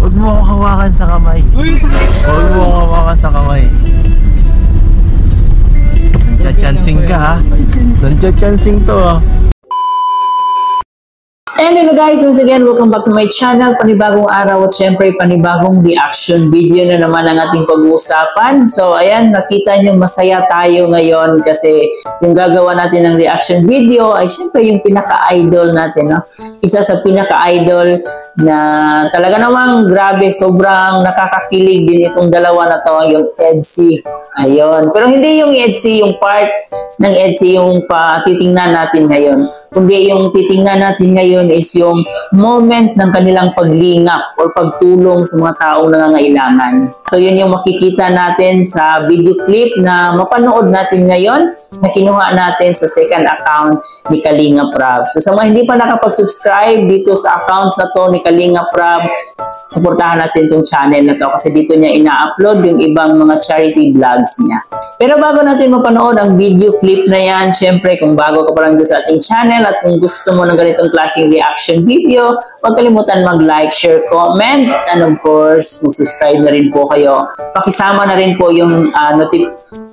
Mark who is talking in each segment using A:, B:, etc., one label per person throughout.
A: Huwag mo akong hawakan sa kamay. Huwag mo akong hawakan sa kamay. Nandiyachancing ka ha. Nandiyachancing to ha.
B: And hello guys, once again, welcome back to my channel. Panibagong araw at syempre panibagong reaction video na naman ang ating pag-uusapan. So ayan, nakita nyo masaya tayo ngayon kasi yung gagawa natin ng reaction video ay syempre yung pinaka-idol natin. No? Isa sa pinaka-idol na talaga namang grabe, sobrang nakakakilig din itong dalawa na to, yung EDC. Ayun. Pero hindi yung EDC, yung part ng EDC yung titingnan natin ngayon. Kundi yung titingnan natin ngayon is yung moment ng kanilang paglingap or pagtulong sa mga taong nangangailangan. So yun yung makikita natin sa video clip na mapanood natin ngayon na kinuha natin sa second account ni Kalinga Prab. So sa mga hindi pa nakapag-subscribe dito sa account na to ni Kalinga Prab, suportahan natin itong channel na to kasi dito niya ina-upload yung ibang mga charity vlogs niya. Pero bago natin mapanood ang video clip na yan, syempre kung bago ka pa lang sa ating channel at kung gusto mo ng ganitong klaseng reaction video, huwag kalimutan mag-like, share, comment, and of course, mag-subscribe na rin po kayo. Pakisama na rin po yung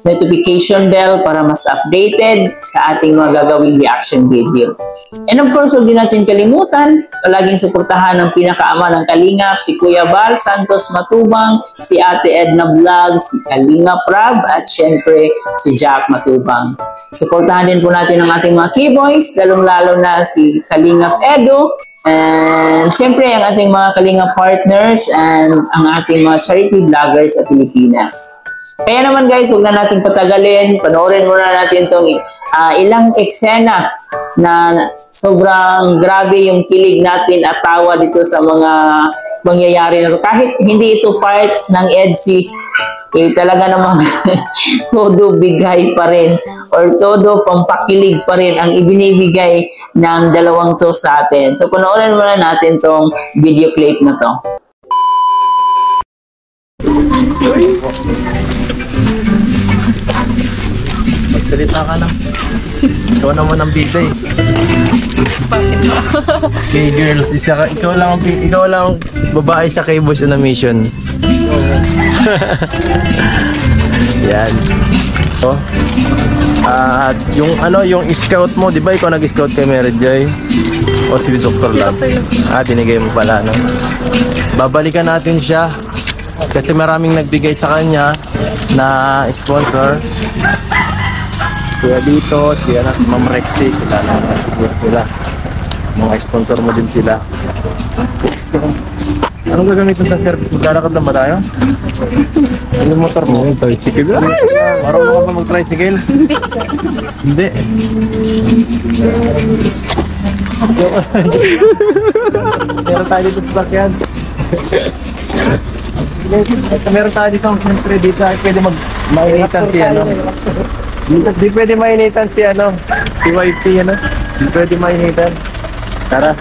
B: notification bell para mas updated sa ating mga gagawing reaction video. And of course, huwag din natin kalimutan, palaging suportahan ng pinakaama ng Kalingap, si Kuya Bar Santos Matubang, si Ate Edna Vlog, si Kalinga Prab, at syempre si Jack Matubang. Suportahan din po natin ang ating mga keyboys, lalong-lalo na si Kalingap Edo, and syempre ang ating mga Kalingap partners and ang ating mga charity vloggers sa Pilipinas. Kaya naman guys, huwag na natin patagalin, panoorin muna natin itong ilang eksena na sobrang grabe yung kilig natin at tawa dito sa mga mangyayari na ito. Kahit hindi ito part ng EDC, talaga namang todo bigay pa rin or todo pampakilig pa rin ang ibinibigay ng dalawang to sa atin. So panoorin muna natin tong video clip na to.
A: Magsalita ka na. Ikaw naman ang bida eh.
C: Bakit ba?
A: Okay girls, ikaw lang babae sa K-Boys on a mission. Yan. So, at yung scout mo, di ba ikaw nag-scout kay Mary Joy? O si Dr. Love? Dinigay mo pala, no? Babalikan natin siya kasi maraming nagbigay sa kanya na sponsor. Kuya dito, si Ma'am Rexy, kita na sila. Mga sponsor mo din sila. Anong gagamitin sa service? Maglalakad lang ba tayo? Ano yung motor mo? Tricycle. Marunong ka ba mag-tricycle? Hindi. Meron tayo dito sa sakyan. Meron tayo dito. Siyempre dito ay pwede mainitan si Di pwede mainitan si si YP Di pwede mainitan. Tara.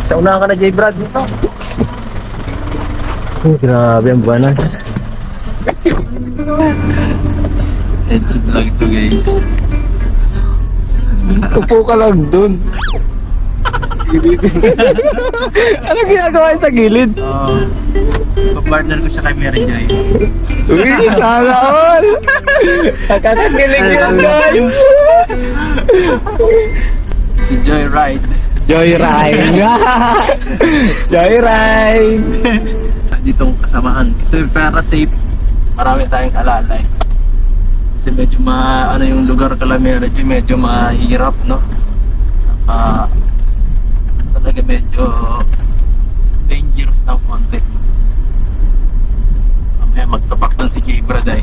A: Sa unahan ka na, J. Brad. Grabe ang buwanas. It's a vlog to guys. Tupo ka lang dun. Ano ginagawa sa gilid? Partner ko siya kay Mary Joy. Uy, sana all! Nakakakilig yan guys! Si Joyride. Joyride! Joyride! Ditong kasamahan. Kasi para safe, marami tayong alalay. Kasi medyo yung lugar kala Mary Joy, medyo mahirap, no? Saka talaga medyo dangerous ng konti. Mamaya magtapak lang si J. Brad ay.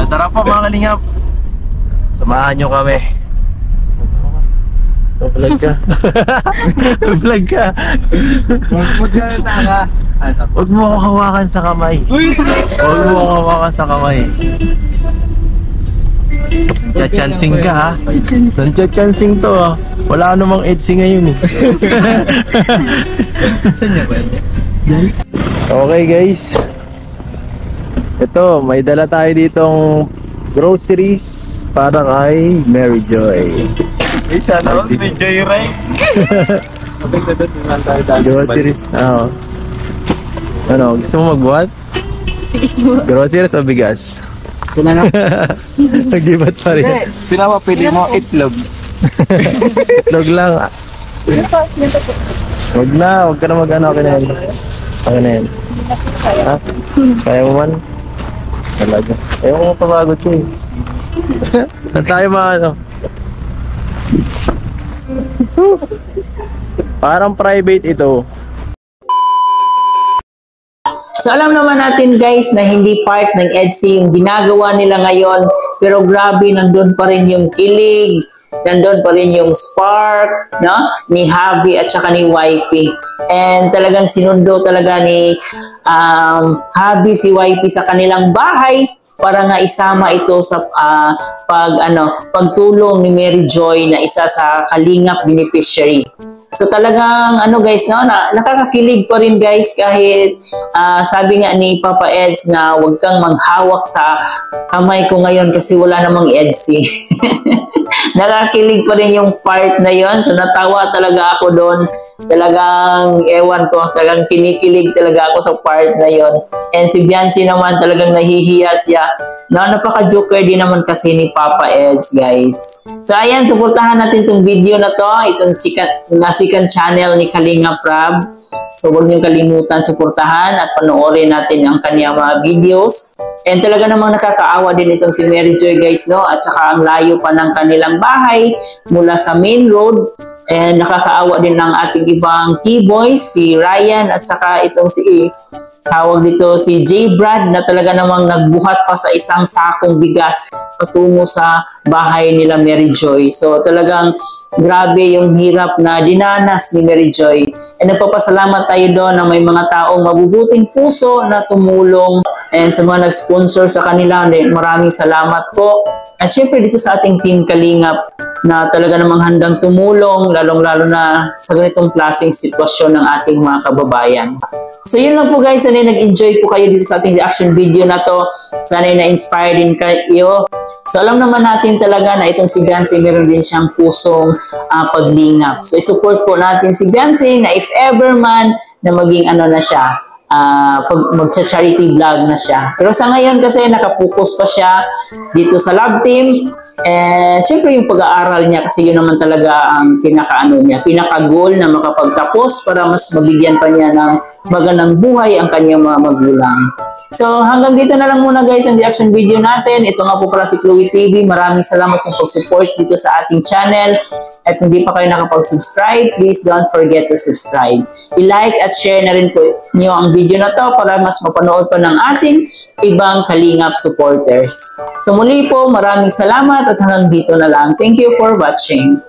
A: Tara po mga Kalingap, samahan nyo kami. Vlog ka. Vlog ka. Magsalita ka. Huwag mo akong hawakan sa kamay. Huwag mo akong hawakan sa kamay. Nandiyachancing ka ha. Nandiyachancing to ha. Wala namang EDC ngayon eh. Saan niya ba? Okay guys, ito may dala tayo ditong groceries para kay Mary Joy.
D: Isa na, may joyride. Maganda doon, naman tayo dahil.
A: Grocery. Oo. Ano, gusto mo magbuhat?
C: Sige po.
A: Groceries o bigas?
D: Sila na.
A: Nagibat pa rin.
D: Pinapapili mo itlog.
A: Itlog lang. Huwag na, huwag ka na mag-ano. Okay na yan. Okay na yan. Ha? Kaya mo man? Talaga. Ayaw mo mapapagod ko eh. Saan tayo mga ano? Parang private ito.
B: So alam naman natin guys na hindi part ng EDSA yung ginagawa nila ngayon, pero grabe nandun pa rin yung kilig, nandun pa rin yung spark, no? Ni Javi at saka ni YP. And talagang sinundo talaga ni Javi si YP sa kanilang bahay para nga isama ito sa pagtulong ni Mary Joy na isa sa Kalingap beneficiary. So talagang ano guys, no, nakakakilig pa rin guys kahit sabi nga ni Papa Eds na huwag kang maghawak sa kamay ko ngayon kasi wala namang EDSA. Nakakilig pa rin yung part na yon. So natawa talaga ako doon. Talagang ewan ko, talagang kinikilig talaga ako sa part na yon. And si Biancy naman talagang nahihiya siya. No, napaka-joker din naman kasi ni Papa Eds, guys. So ayan, suportahan natin itong video na to, itong second channel ni Kalinga Prab. So huwag niyong kalimutan suportahan at panoorin natin ang kanyang mga videos. And talaga namang nakakaawa din itong si Mary Joy, guys, no? At saka ang layo pa ng kanilang bahay mula sa main road. And nakakaawa din ng ating ibang key boys, si Ryan at saka itong si tawag dito si J. Brad na talaga namang nagbuhat pa sa isang sakong bigas patungo sa bahay nila Mary Joy. So talagang grabe yung hirap na dinanas ni Mary Joy. And nagpapasalamat tayo doon na may mga taong mabubuting puso na tumulong, and sa mga nag-sponsor sa kanila, maraming salamat po. At syempre dito sa ating Team Kalingap na talaga namang handang tumulong, lalong-lalo na sa ganitong klaseng sitwasyon ng ating mga kababayan. So yun lang po guys, sana'y nag-enjoy po kayo dito sa ating reaction video na to. Sana'y na-inspire din kayo. So alam naman natin talaga na itong si Biancy meron din siyang pusong paglingap. So isupport po natin si Biancy na if ever man na maging ano na siya, magcha-charity vlog na siya. Pero sa ngayon kasi nakapokus pa siya dito sa love team. And syempre yung pag-aaral niya kasi yun naman talaga ang pinaka-goal na makapagtapos para mas mabigyan pa niya ng magandang buhay ang kanyang mga magulang. So hanggang dito na lang muna guys ang reaction video natin. Ito nga po pala si Chloe TV. Maraming salamat sa pag-support dito sa ating channel. At kung di pa kayo nakapag-subscribe, please don't forget to subscribe. I-like at share na rin po niyo ang video na to para mas mapanood pa ng ating ibang Kalingap supporters. So muli po, maraming salamat at hanggang dito na lang. Thank you for watching.